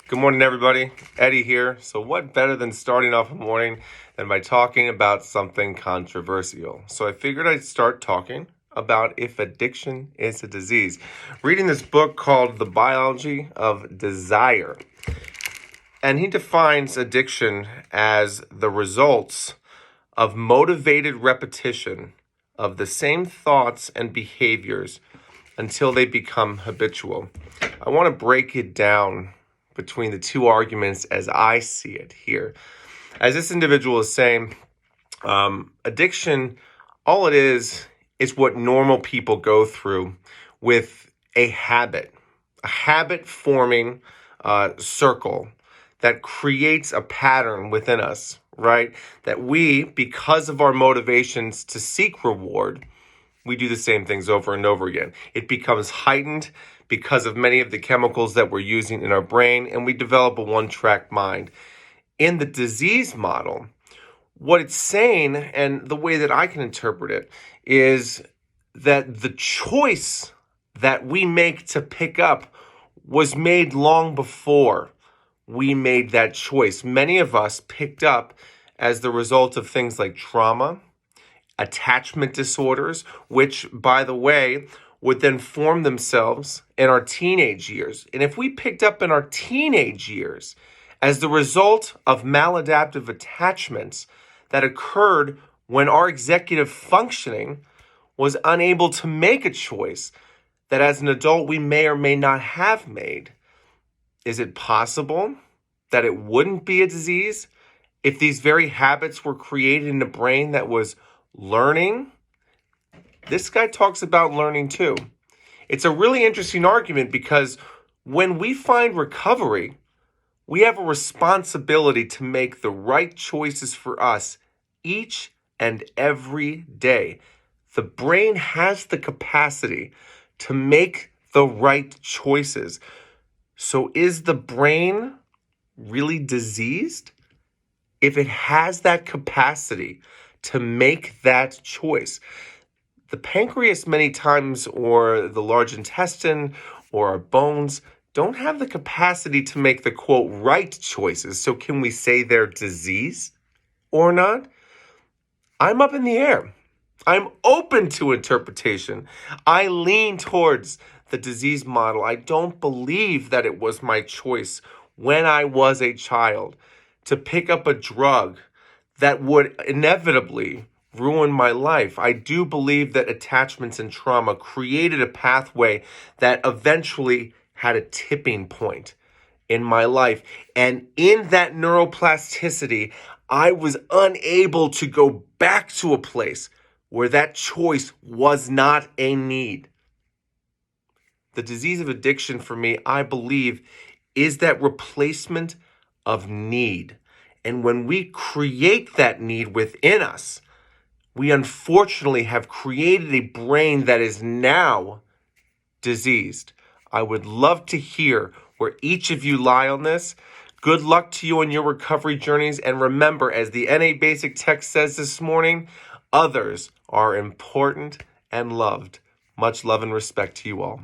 Good morning, everybody. Eddie here. So what better than starting off a morning than by talking about something controversial? So I figured I'd start talking about if addiction is a disease. Reading this book called The Biology of Desire. And he defines addiction as the results of motivated repetition of the same thoughts and behaviors until they become habitual. I want to break it down between the two arguments as I see it here. As this individual is saying, addiction, all it is what normal people go through with a habit forming circle that creates a pattern within us, right? That we, because of our motivations to seek reward, we do the same things over and over again. It becomes heightened because of many of the chemicals that we're using in our brain, and we develop a one-track mind. In the disease model, what it's saying, and the way that I can interpret it, is that the choice that we make to pick up was made long before we made that choice. Many of us picked up as the result of things like trauma, attachment disorders, which, by the way, would then form themselves in our teenage years. And if we picked up in our teenage years as the result of maladaptive attachments that occurred when our executive functioning was unable to make a choice that as an adult we may or may not have made, is it possible that it wouldn't be a disease if these very habits were created in a brain that was learning? This guy talks about learning too. It's a really interesting argument because when we find recovery, we have a responsibility to make the right choices for us each and every day. The brain has the capacity to make the right choices. So is the brain really diseased? If it has that capacity to make that choice. The pancreas many times, or the large intestine, or our bones, don't have the capacity to make the, quote, right choices. So can we say they're diseased or not? I'm up in the air. I'm open to interpretation. I lean towards the disease model. I don't believe that it was my choice when I was a child to pick up a drug that would inevitably ruin my life. I do believe that attachments and trauma created a pathway that eventually had a tipping point in my life. And in that neuroplasticity, I was unable to go back to a place where that choice was not a need. The disease of addiction for me, I believe, is that replacement of need. And when we create that need within us, we unfortunately have created a brain that is now diseased. I would love to hear where each of you lie on this. Good luck to you on your recovery journeys. And remember, as the NA Basic text says this morning, others are important and loved. Much love and respect to you all.